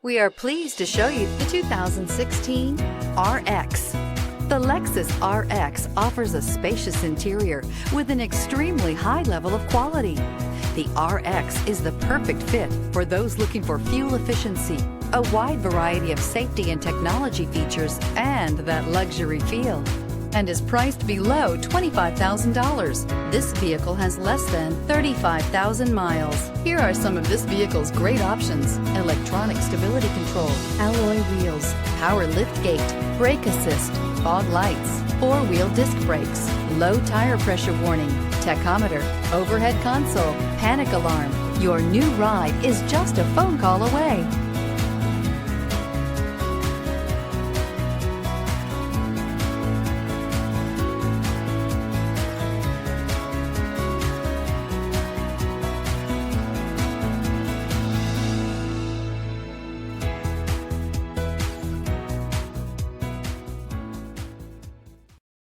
We are pleased to show you the 2016 RX. The Lexus RX offers a spacious interior with an extremely high level of quality. The RX is the perfect fit for those looking for fuel efficiency, a wide variety of safety and technology features, and that luxury feel, and is priced below $25,000. This vehicle has less than 35,000 miles. Here are some of this vehicle's great options: electronic stability control, alloy wheels, power lift gate, brake assist, fog lights, four-wheel disc brakes, low tire pressure warning, tachometer, overhead console, panic alarm. Your new ride is just a phone call away.